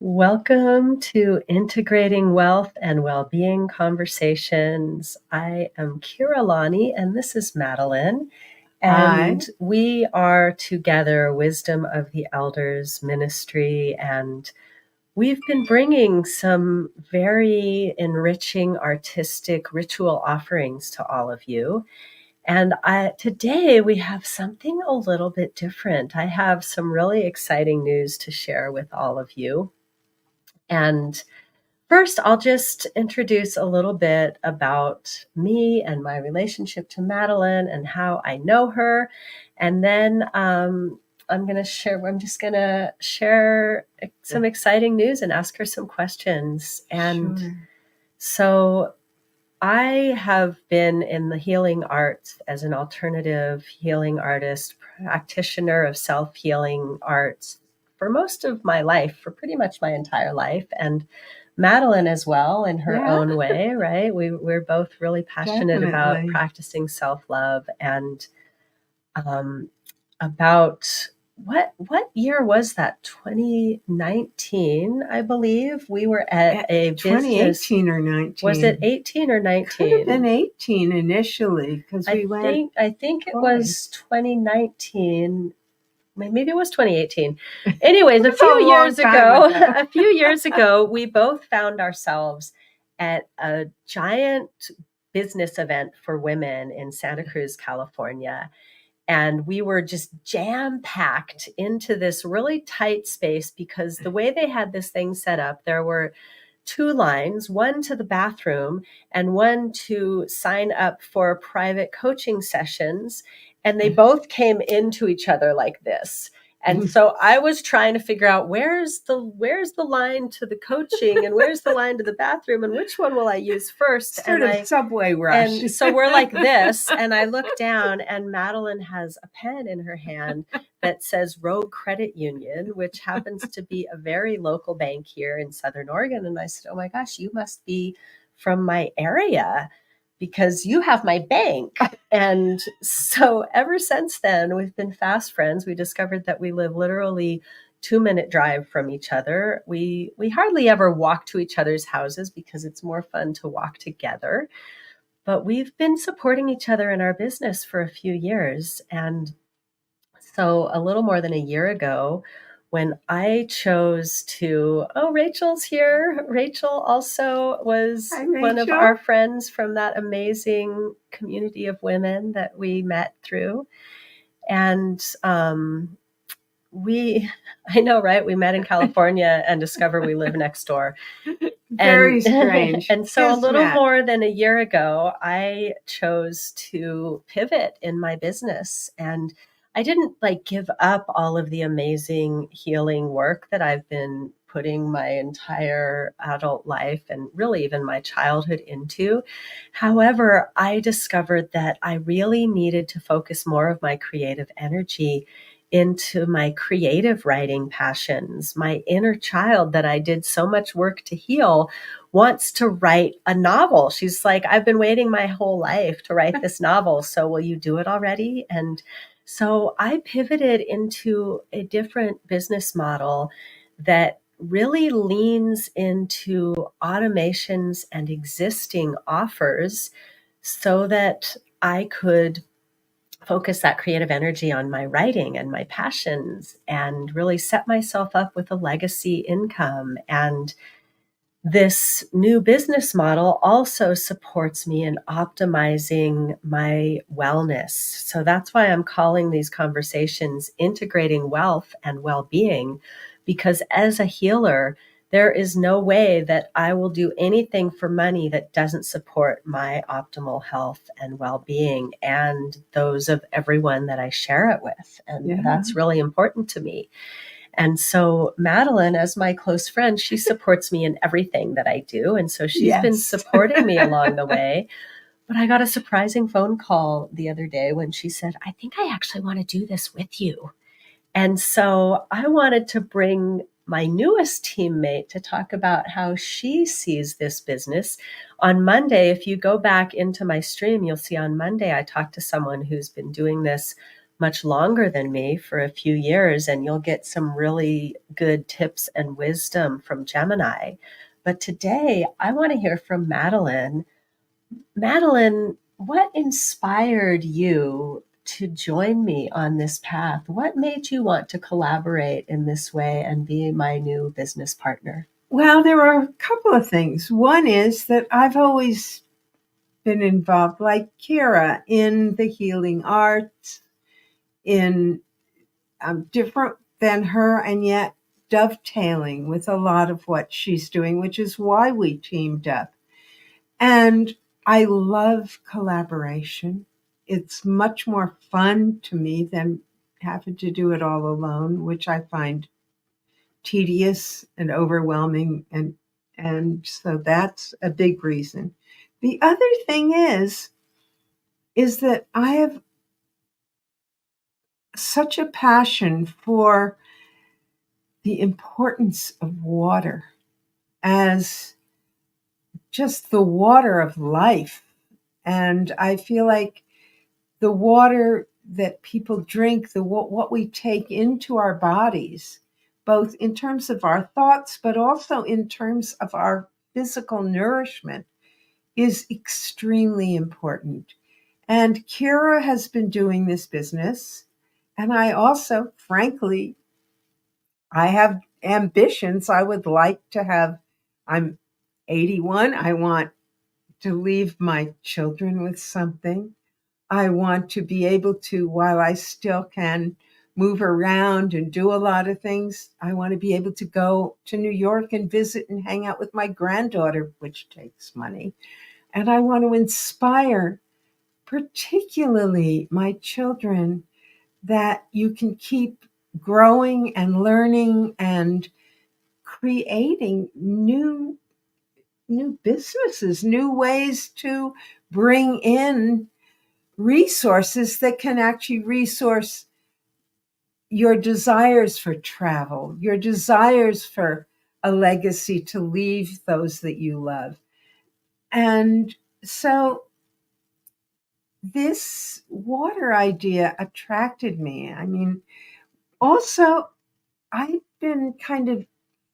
Welcome to Integrating Wealth and Wellbeing Conversations. I am Kira Lani and this is Madeleine. Hi. And we are together, Wisdom of the Elders Ministry, and we've been bringing some very enriching artistic ritual offerings to all of you. And today we have something a little bit different. I have some really exciting news to share with all of you. And first, I'll just introduce a little bit about me and my relationship to Madeleine and how I know her. And then I'm just going to share some exciting news and ask her some questions. And Sure. so I have been in the healing arts as an alternative healing artist, practitioner of self-healing arts for most of my life, for pretty much my entire life. And Madeleine as well in her own way, right? We're both really passionate about practicing self-love and about what year was that? 2019, I believe. We were at a 2018 or 19. Was it 18 or 19? Could have been 18 initially because we went. I think it was 2019. Maybe it was 2018. Anyways, a few years ago, we both found ourselves at a giant business event for women in Santa Cruz, California. And we were just jam-packed into this really tight space because the way they had this thing set up, there were two lines, one to the bathroom and one to sign up for private coaching sessions. And they both came into each other like this. And so I was trying to figure out where's the line to the coaching and where's the line to the bathroom and which one will I use first? Sort of subway rush. And so we're like this, and I look down and Madeleine has a pen in her hand that says Rogue Credit Union, which happens to be a very local bank here in Southern Oregon. And I said, oh my gosh, you must be from my area because you have my bank. And so ever since then, we've been fast friends. We discovered that we live literally 2-minute drive from each other. We hardly ever walk to each other's houses because it's more fun to walk together. But we've been supporting each other in our business for a few years. And so a little more than a year ago, when I chose to, Rachel's here. Rachel also was one of our friends from that amazing community of women that we met through. And I know, right? We met in California and discover we live next door. Very strange. And so a little more than a year ago, I chose to pivot in my business. And I didn't give up all of the amazing healing work that I've been putting my entire adult life and really even my childhood into. However, I discovered that I really needed to focus more of my creative energy into my creative writing passions. My inner child that I did so much work to heal wants to write a novel. She's like, I've been waiting my whole life to write this novel. So will you do it already? And so I pivoted into a different business model that really leans into automations and existing offers so that I could focus that creative energy on my writing and my passions and really set myself up with a legacy income. And this new business model also supports me in optimizing my wellness. So that's why I'm calling these conversations Integrating Wealth and Well-Being, because as a healer, there is no way that I will do anything for money that doesn't support my optimal health and well-being and those of everyone that I share it with. And that's really important to me. And so Madeleine, as my close friend, she supports me in everything that I do. And so she's been supporting me along the way. But I got a surprising phone call the other day when she said, I think I actually want to do this with you. And so I wanted to bring my newest teammate to talk about how she sees this business. On Monday, if you go back into my stream, you'll see on Monday, I talked to someone who's been doing this much longer than me, for a few years, and you'll get some really good tips and wisdom from Gemini. But today, I want to hear from Madeleine. Madeleine, what inspired you to join me on this path? What made you want to collaborate in this way and be my new business partner? Well, there are a couple of things. One is that I've always been involved, like Kira, in the healing arts, in different than her, and yet dovetailing with a lot of what she's doing, which is why we teamed up. And I love collaboration. It's much more fun to me than having to do it all alone, which I find tedious and overwhelming, and so that's a big reason. The other thing is that I have such a passion for the importance of water as just the water of life. And I feel like the water that people drink, what we take into our bodies, both in terms of our thoughts, but also in terms of our physical nourishment, is extremely important. And Kira has been doing this business. And I also, frankly, I have ambitions. I would like to have, I'm 81. I want to leave my children with something. I want to be able to, while I still can move around and do a lot of things, I want to be able to go to New York and visit and hang out with my granddaughter, which takes money. And I want to inspire, particularly my children, that you can keep growing and learning and creating new businesses, new ways to bring in resources that can actually resource your desires for travel, your desires for a legacy to leave those that you love. And so this water idea attracted me. I mean, also, I've been kind of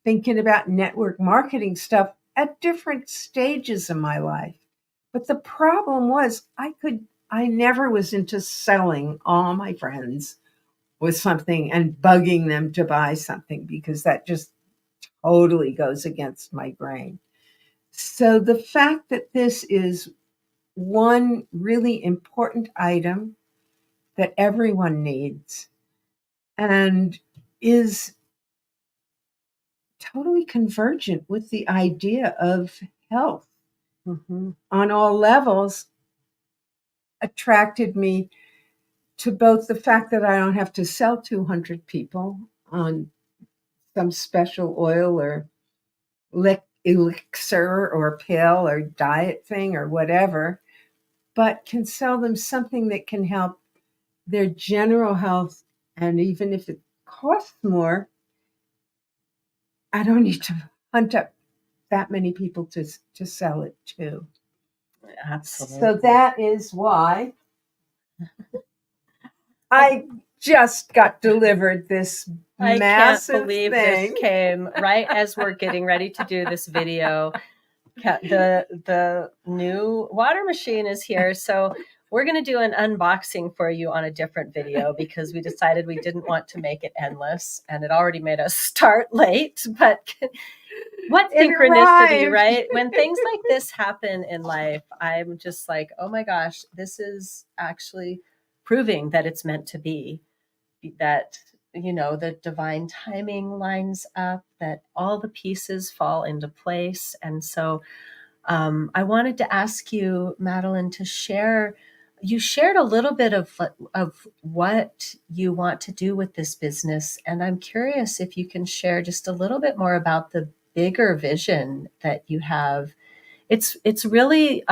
thinking about network marketing stuff at different stages of my life. But the problem was I never was into selling all my friends with something and bugging them to buy something, because that just totally goes against my grain. So the fact that this is one really important item that everyone needs and is totally convergent with the idea of health on all levels attracted me to both the fact that I don't have to sell 200 people on some special oil or elixir or pill or diet thing or whatever, but can sell them something that can help their general health. And even if it costs more, I don't need to hunt up that many people to sell it to. Absolutely. So that is why I just got delivered this massive I can't believe thing. This came right as we're getting ready to do this video. The new water machine is here. So we're going to do an unboxing for you on a different video, because we decided we didn't want to make it endless, and it already made us start late. But what synchronicity, right? When things like this happen in life, I'm just like, oh my gosh, this is actually proving that it's meant to be, that, the divine timing lines up, that all the pieces fall into place. And so I wanted to ask you, Madeleine, to share. You shared a little bit of what you want to do with this business, and I'm curious if you can share just a little bit more about the bigger vision that you have. It's really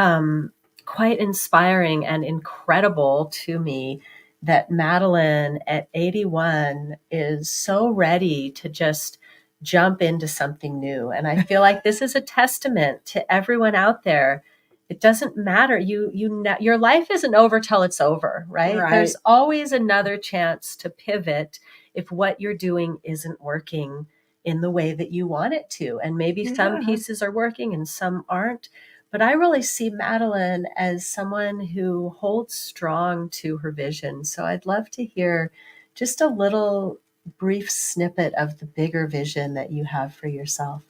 quite inspiring and incredible to me that Madeleine at 81 is so ready to just jump into something new. And I feel like this is a testament to everyone out there. it doesn't matter. Your life isn't over till it's over, right? There's Right. always another chance to pivot if what you're doing isn't working in the way that you want it to. And maybe some Yeah. pieces are working and some aren't. But I really see Madeleine as someone who holds strong to her vision. So I'd love to hear just a little brief snippet of the bigger vision that you have for yourself.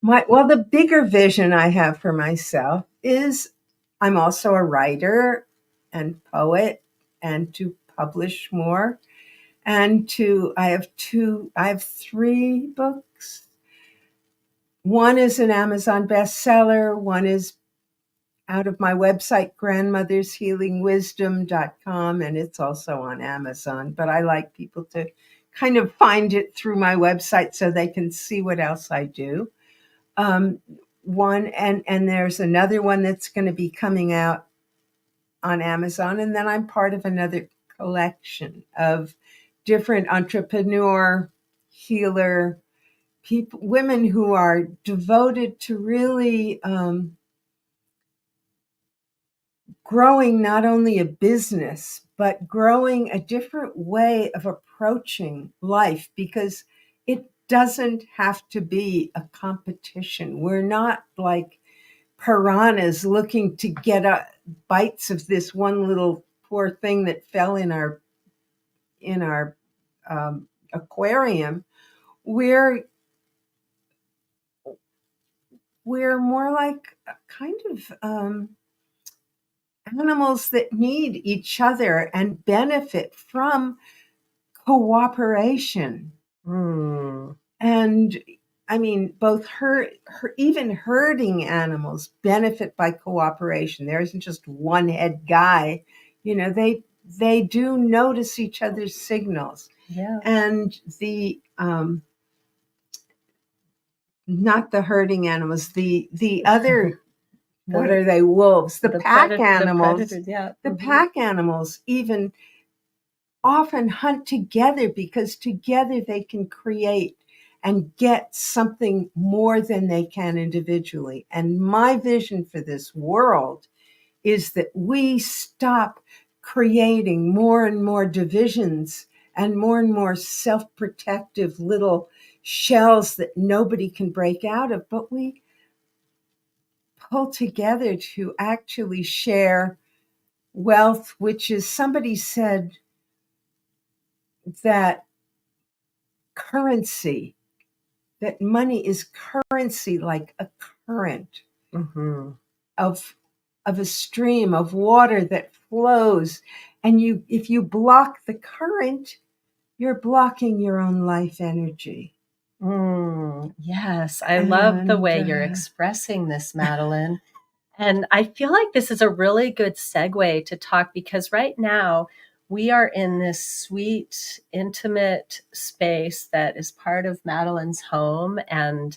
Well, the bigger vision I have for myself is I'm also a writer and poet, and to publish more, and I have three books. One is an Amazon bestseller. One is out of my website, grandmothershealingwisdom.com, and it's also on Amazon. But I like people to kind of find it through my website so they can see what else I do. Um, One, and there's another one that's going to be coming out on Amazon, and then I'm part of another collection of different entrepreneur, healer people, women who are devoted to really growing not only a business, but growing a different way of approaching life, because it doesn't have to be a competition. We're not like piranhas looking to get bites of this one little poor thing that fell in our aquarium. We're we're more like a kind of animals that need each other and benefit from cooperation. Hmm. And I mean, both even herding animals benefit by cooperation. There isn't just one head guy. They do notice each other's signals. Yeah. And the not the herding animals, the other, what the are they? Wolves, the pack the animals. predators, yeah. The Mhm. pack animals even often hunt together because together they can create and get something more than they can individually. And my vision for this world is that we stop creating more and more divisions and more self-protective little shells that nobody can break out of, but we pull together to actually share wealth, which is, somebody said that currency, that money is currency, like a current Mhm. of a stream of water that flows. And if you block the current, you're blocking your own life energy. Yes, I love the And way you're expressing this, Madeleine. And I feel like this is a really good segue to talk because right now we are in this sweet, intimate space that is part of Madeleine's home. And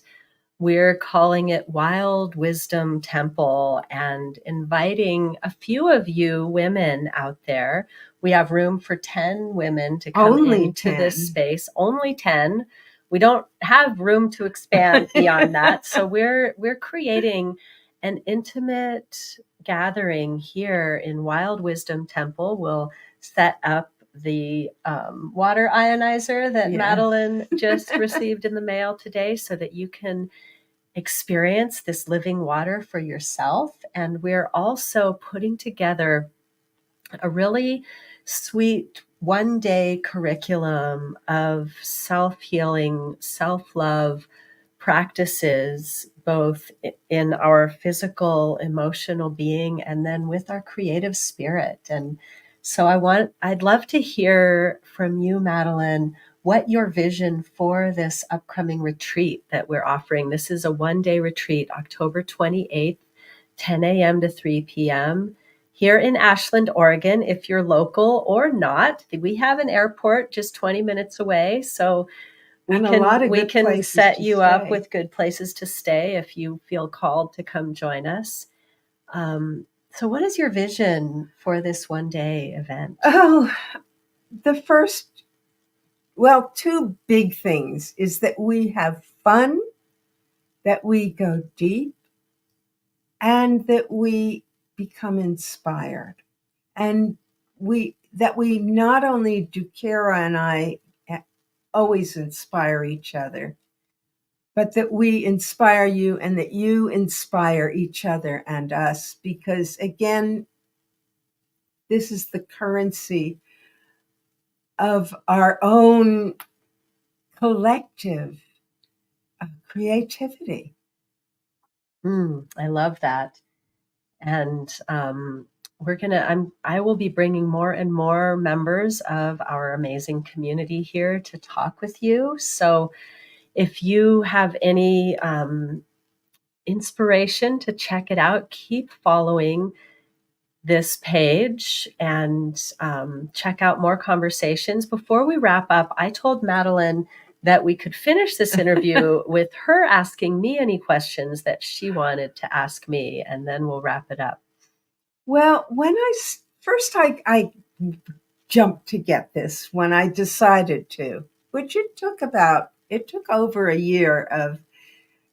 we're calling it Wild Wisdom Temple and inviting a few of you women out there. We have room for 10 women to come only into 10. this space, only 10. We don't have room to expand beyond that. So we're creating an intimate gathering here in Wild Wisdom Temple. We'll set up the water ionizer that Yes. Madeleine just received in the mail today so that you can experience this living water for yourself. And we're also putting together a really sweet 1 day curriculum of self healing, self love practices, both in our physical, emotional being and then with our creative spirit. And so I'd love to hear from you, Madeleine, what your vision for this upcoming retreat that we're offering. This is a 1 day retreat, October 28th, 10 a.m. to 3 p.m. here in Ashland, Oregon. If you're local or not, we have an airport just 20 minutes away. So we And a lot of we good can places set to you up stay. with good places to stay if you feel called to come join us. So what is your vision for this 1 day event? Oh, the first, well, two big things is that we have fun, that we go deep, and that we become inspired. And we not only do Kara and I always inspire each other, but that we inspire you and that you inspire each other and us, because again, this is the currency of our own collective creativity. I love that. And I will be bringing more and more members of our amazing community here to talk with you. So if you have any inspiration to check it out, keep following this page and check out more conversations. Before we wrap up, I told Madeleine that we could finish this interview with her asking me any questions that she wanted to ask me, and then we'll wrap it up. Well, when I jumped to get this, when I decided to, which it took over a year of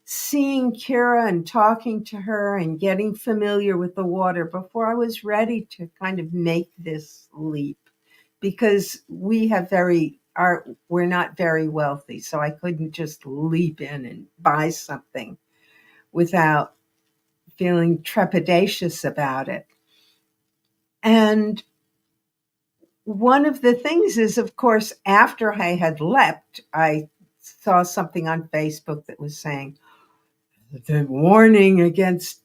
seeing Kira and talking to her and getting familiar with the water before I was ready to kind of make this leap, because we're not very wealthy, so I couldn't just leap in and buy something without feeling trepidatious about it. And one of the things is, of course, after I had leapt, I saw something on Facebook that was saying the warning against,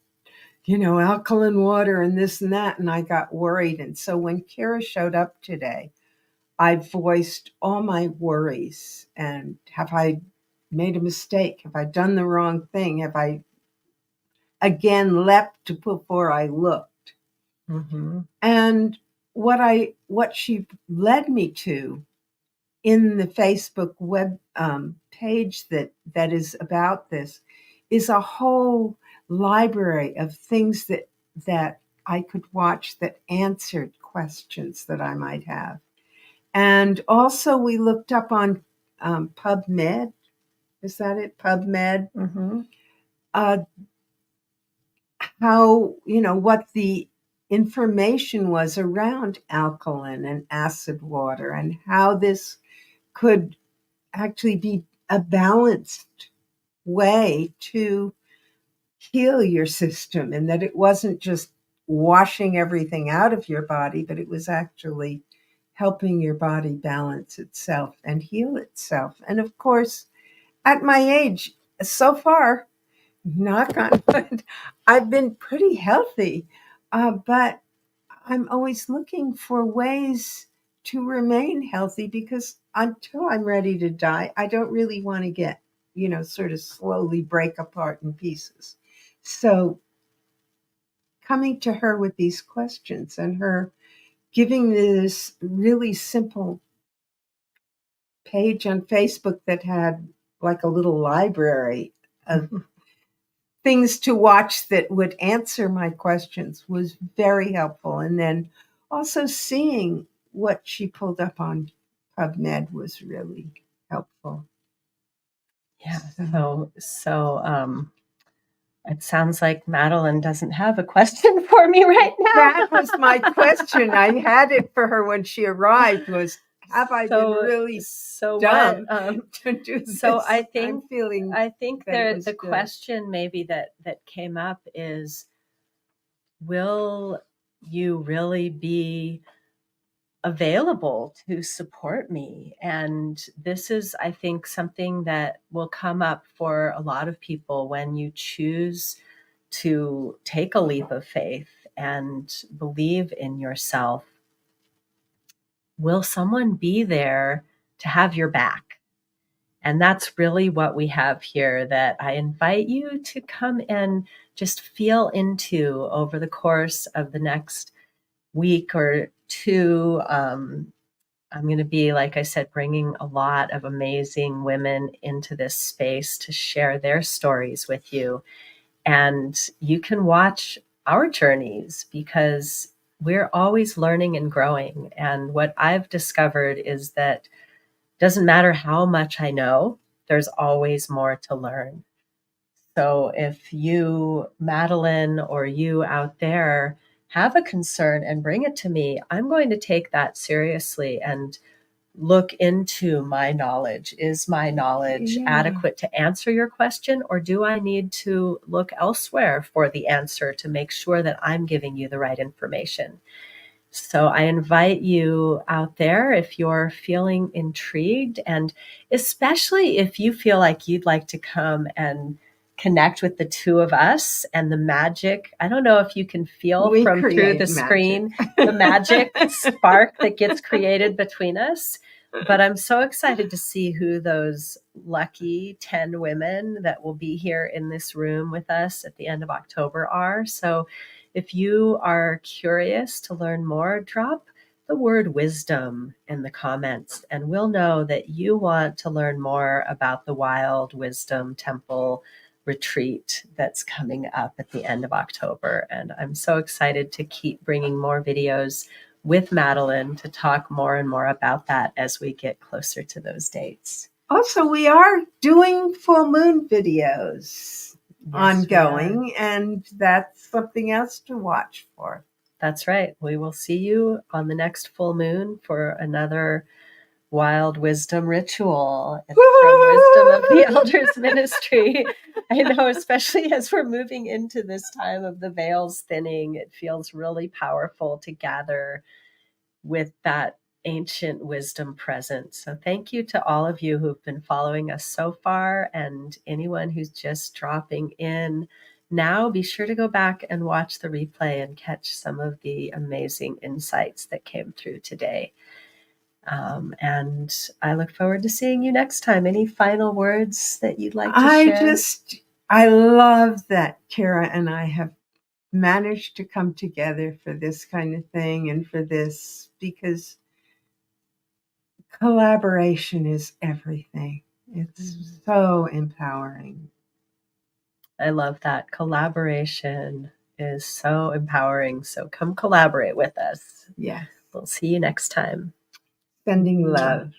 alkaline water and this and that. And I got worried. And so when Kira showed up today, I voiced all my worries. And have I made a mistake? Have I done the wrong thing? Have I again leapt before I looked? Mm-hmm. And what she led me to in the Facebook web page that is about this is a whole library of things that I could watch that answered questions that I might have. And also, we looked up on PubMed. Is that it? PubMed. Mm-hmm. Uh, how, what the information was around alkaline and acid water, and how this could actually be a balanced way to heal your system, and that it wasn't just washing everything out of your body, but it was actually helping your body balance itself and heal itself. And of course, at my age, so far, knock on wood, I've been pretty healthy, but I'm always looking for ways to remain healthy, because until I'm ready to die, I don't really want to get, sort of slowly break apart in pieces. So coming to her with these questions and her giving this really simple page on Facebook that had like a little library of things to watch that would answer my questions was very helpful. And then also seeing what she pulled up on PubMed was really helpful. Yeah. So it sounds like Madeleine doesn't have a question for me right now. That was my question. I had it for her when she arrived, was, have I been really dumb to do this? So I think the good. question maybe that came up is, will you really be available to support me? And this is, I think, something that will come up for a lot of people when you choose to take a leap of faith and believe in yourself. Will someone be there to have your back? And that's really what we have here, that I invite you to come and just feel into over the course of the next week or two. I'm going to be, like I said, bringing a lot of amazing women into this space to share their stories with you. And you can watch our journeys, because we're always learning and growing. And what I've discovered is that it doesn't matter how much I know, there's always more to learn. So if you, Madeleine, or you out there have a concern and bring it to me, I'm going to take that seriously and look into my knowledge. Is my knowledge adequate to answer your question, or do I need to look elsewhere for the answer to make sure that I'm giving you the right information? So I invite you out there, if you're feeling intrigued, and especially if you feel like you'd like to come and connect with the two of us and the magic. I don't know if you can feel We from through create the magic. screen the magic spark that gets created between us. But I'm so excited to see who those lucky 10 women that will be here in this room with us at the end of October are. So if you are curious to learn more, drop the word wisdom in the comments, and we'll know that you want to learn more about the Wild Wisdom Temple retreat that's coming up at the end of October. And I'm so excited to keep bringing more videos with Madeleine to talk more and more about that as we get closer to those dates. Also, we are doing full moon videos ongoing, and that's something else to watch for. That's right. We will see you on the next full moon for another Wild Wisdom ritual from Wisdom of the Elders Ministry. I know, especially as we're moving into this time of the veils thinning, it feels really powerful to gather with that ancient wisdom present. So thank you to all of you who've been following us so far, and anyone who's just dropping in now. Be sure to go back and watch the replay and catch some of the amazing insights that came through today. And I look forward to seeing you next time. Any final words that you'd like to share? I love that Kara and I have managed to come together for this kind of thing, and for this, because collaboration is everything. It's so empowering. I love that. Collaboration is so empowering. So come collaborate with us. Yes. We'll see you next time. Sending love.